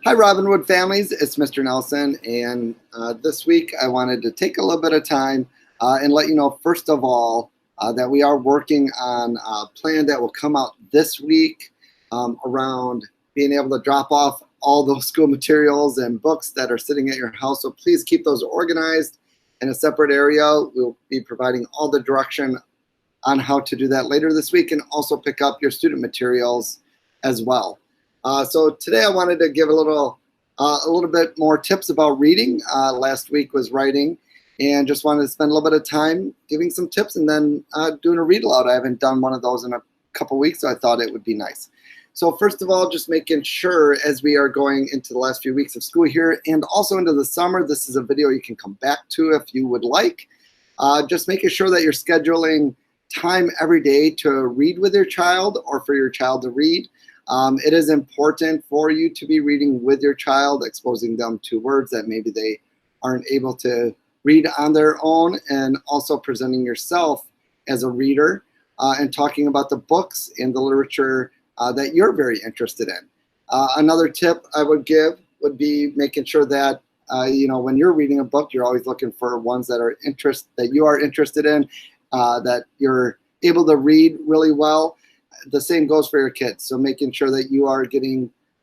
Hi, Robinwood families. It's Mr. Nelson, and this week I wanted to take a little bit of time and let you know, first of all, that we are working on a plan that will come out this week around being able to drop off all those school materials and books that are sitting at your house. So please keep those organized in a separate area. We'll be providing all the direction on how to do that later this week, and also pick up your student materials as well. So today I wanted to give a little bit more tips about reading. Last week was writing, and just wanted to spend a little bit of time giving some tips and then doing a read aloud. I haven't done one of those in a couple weeks, so I thought it would be nice. So first of all, just making sure as we are going into the last few weeks of school here and also into the summer, this is a video you can come back to if you would like. Just making sure that you're scheduling time every day to read with your child or for your child to read. It is important for you to be reading with your child, exposing them to words that maybe they aren't able to read on their own, and also presenting yourself as a reader and talking about the books and the literature that you're very interested in. Another tip I would give would be making sure that when you're reading a book, you're always looking for ones that you are interested in, that you're able to read really well. The same goes for your kids. So making sure that you are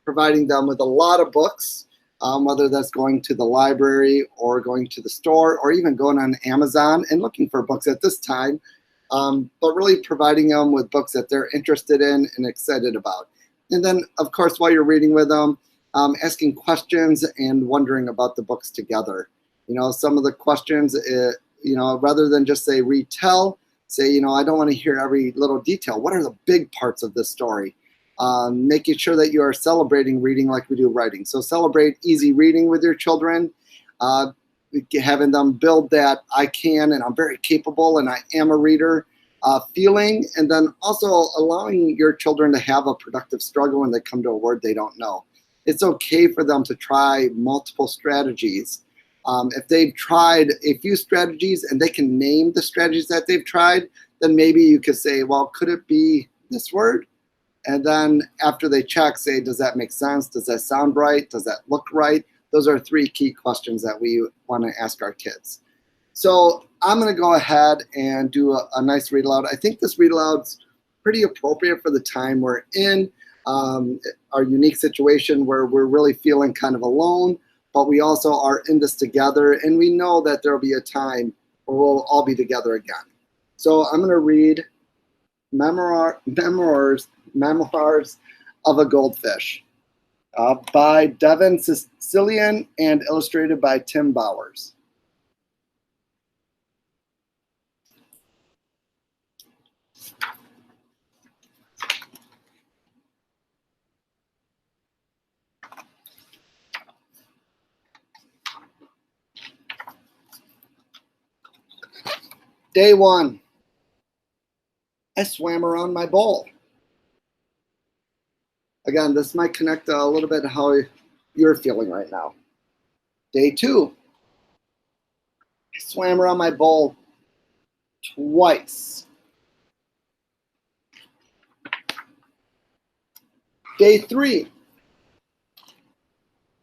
providing them with a lot of books, whether that's going to the library or going to the store or even going on Amazon and looking for books at this time, but really providing them with books that they're interested in and excited about. And then, of course, while you're reading with them, asking questions and wondering about the books together. Some of the questions, rather than just say retell, say, I don't want to hear every little detail. What are the big parts of this story? Making sure that you are celebrating reading like we do writing. So celebrate easy reading with your children, having them build that I can and I'm very capable and I am a reader feeling, and then also allowing your children to have a productive struggle when they come to a word they don't know. It's okay for them to try multiple strategies. If they've tried a few strategies and they can name the strategies that they've tried, then maybe you could say, well, could it be this word? And then after they check, say, does that make sense? Does that sound right? Does that look right? Those are three key questions that we want to ask our kids. So I'm going to go ahead and do a nice read aloud. I think this read aloud's pretty appropriate for the time we're in, our unique situation where we're really feeling kind of alone, but we also are in this together, and we know that there'll be a time where we'll all be together again. So I'm going to read Memoirs of a Goldfish by Devin Sicilian and illustrated by Tim Bowers. Day 1. I swam around my bowl. Again, this might connect a little bit to how you're feeling right now. Day 2. I swam around my bowl twice. Day 3.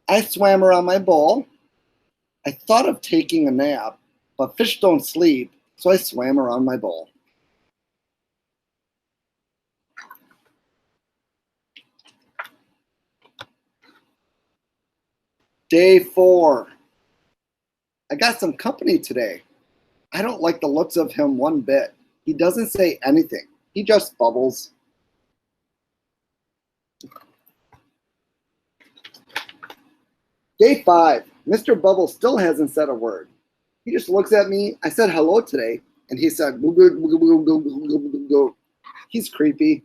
I swam around my bowl. I thought of taking a nap, but fish don't sleep, so I swam around my bowl. Day 4. I got some company today. I don't like the looks of him one bit. He doesn't say anything. He just bubbles. Day 5. Mr. Bubble still hasn't said a word. He just looks at me. I said hello today, and he said, boo, boo, boo, boo, boo, boo, boo, boo. He's creepy.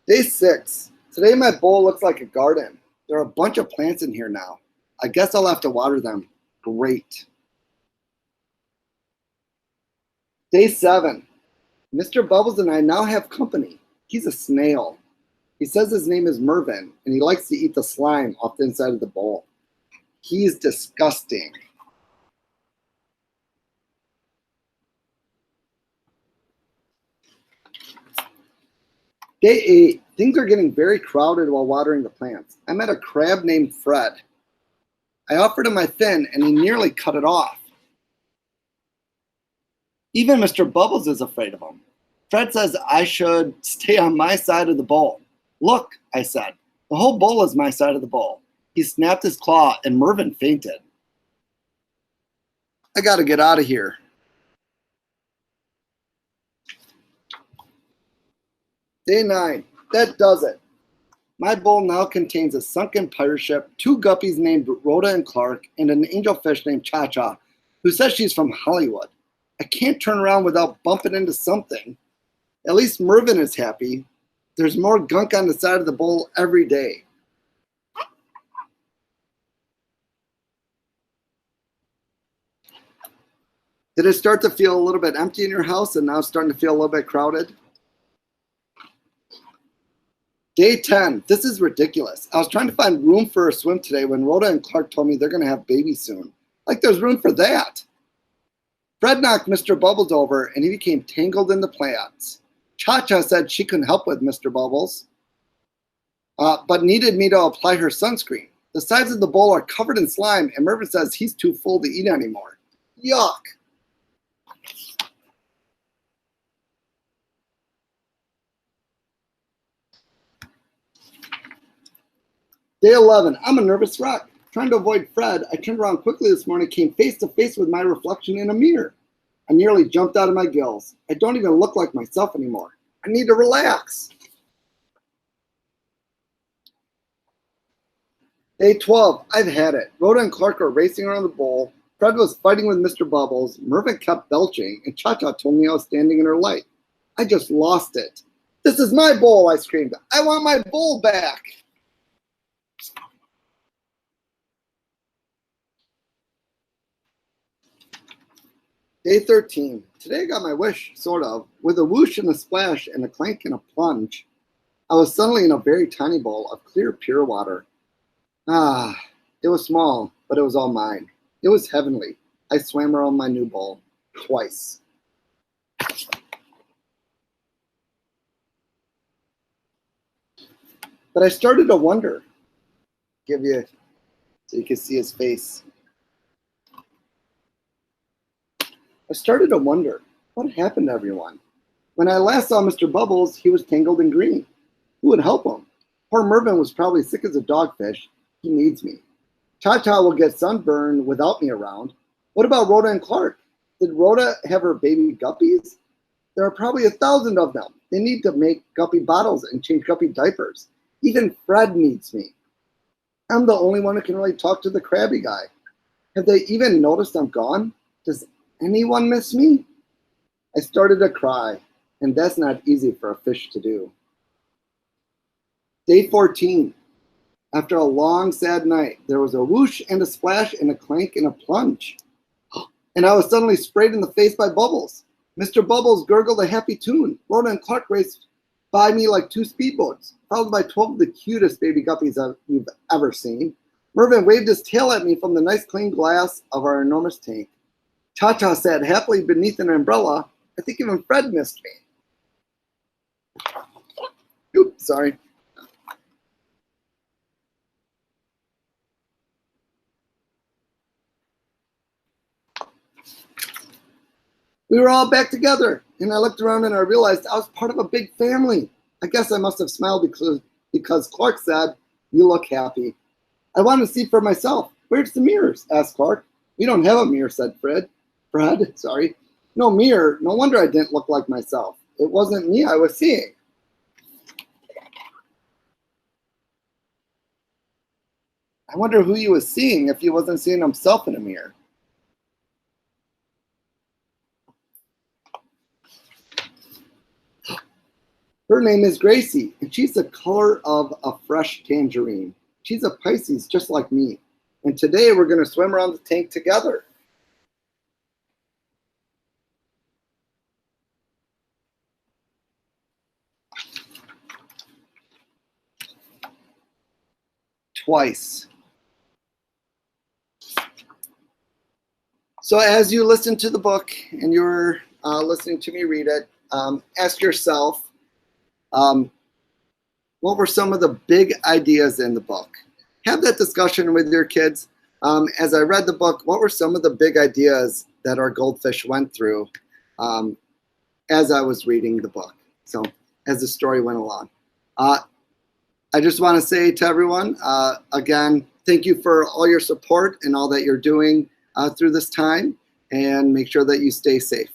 Day 6. Today my bowl looks like a garden. There are a bunch of plants in here now. I guess I'll have to water them. Great. Day 7. Mr. Bubbles and I now have company. He's a snail. He says his name is Mervin, and he likes to eat the slime off the inside of the bowl. He's disgusting. Day 8, things are getting very crowded while watering the plants. I met a crab named Fred. I offered him my fin and he nearly cut it off. Even Mr. Bubbles is afraid of him. Fred says I should stay on my side of the bowl. Look, I said, the whole bowl is my side of the bowl. He snapped his claw and Mervyn fainted. I gotta get out of here. Day 9, that does it. My bowl now contains a sunken pirate ship, 2 guppies named Rhoda and Clark, and an angelfish named Cha-Cha, who says she's from Hollywood. I can't turn around without bumping into something. At least Mervyn is happy. There's more gunk on the side of the bowl every day. Did it start to feel a little bit empty in your house and now it's starting to feel a little bit crowded? Day 10, this is ridiculous. I was trying to find room for a swim today when Rhoda and Clark told me they're going to have babies soon. Like there's room for that. Fred knocked Mr. Bubbles over and he became tangled in the plants. Cha-Cha said she couldn't help with Mr. Bubbles, but needed me to apply her sunscreen. The sides of the bowl are covered in slime and Mervyn says he's too full to eat anymore. Yuck. Day 11, I'm a nervous wreck. Trying to avoid Fred, I turned around quickly this morning, came face to face with my reflection in a mirror. I nearly jumped out of my gills. I don't even look like myself anymore. I need to relax. Day 12, I've had it. Rhoda and Clark are racing around the bowl. Fred was fighting with Mr. Bubbles. Mervyn kept belching, and Cha-Cha told me I was standing in her light. I just lost it. This is my bowl, I screamed. I want my bowl back. Day 13. Today I got my wish, sort of. With a whoosh and a splash and a clank and a plunge, I was suddenly in a very tiny bowl of clear, pure water. It was small, but it was all mine. It was heavenly. I swam around my new bowl twice. But I started to wonder. Give you so you can see his face. I started to wonder, what happened to everyone? When I last saw Mr. Bubbles, he was tangled in green. Who would help him? Poor Mervyn was probably sick as a dogfish. He needs me. Cha-Cha will get sunburned without me around. What about Rhoda and Clark? Did Rhoda have her baby guppies? There are probably 1,000 of them. They need to make guppy bottles and change guppy diapers. Even Fred needs me. I'm the only one who can really talk to the crabby guy. Have they even noticed I'm gone? Does anyone miss me? I started to cry, and that's not easy for a fish to do. Day 14. After a long, sad night, there was a whoosh and a splash and a clank and a plunge. And I was suddenly sprayed in the face by Bubbles. Mr. Bubbles gurgled a happy tune. Rhoda and Clark raced by me like 2 speedboats, followed by 12 of the cutest baby guppies you've ever seen. Mervyn waved his tail at me from the nice clean glass of our enormous tank. Cha-Cha sat happily beneath an umbrella. I think even Fred missed me. Oops, sorry. We were all back together, and I looked around and I realized I was part of a big family. I guess I must have smiled because Clark said, "You look happy." I wanted to see for myself. "Where's the mirrors?" asked Clark. "We don't have a mirror," said Fred, sorry. "No mirror. No wonder I didn't look like myself. It wasn't me I was seeing." I wonder who he was seeing if he wasn't seeing himself in a mirror. Her name is Gracie, and she's the color of a fresh tangerine. She's a Pisces just like me. And today we're going to swim around the tank together. Twice. So as you listen to the book and you're listening to me read it, ask yourself, what were some of the big ideas in the book? Have that discussion with your kids. As I read the book, what were some of the big ideas that our goldfish went through as I was reading the book? So as the story went along. I just want to say to everyone, again, thank you for all your support and all that you're doing through this time, and make sure that you stay safe.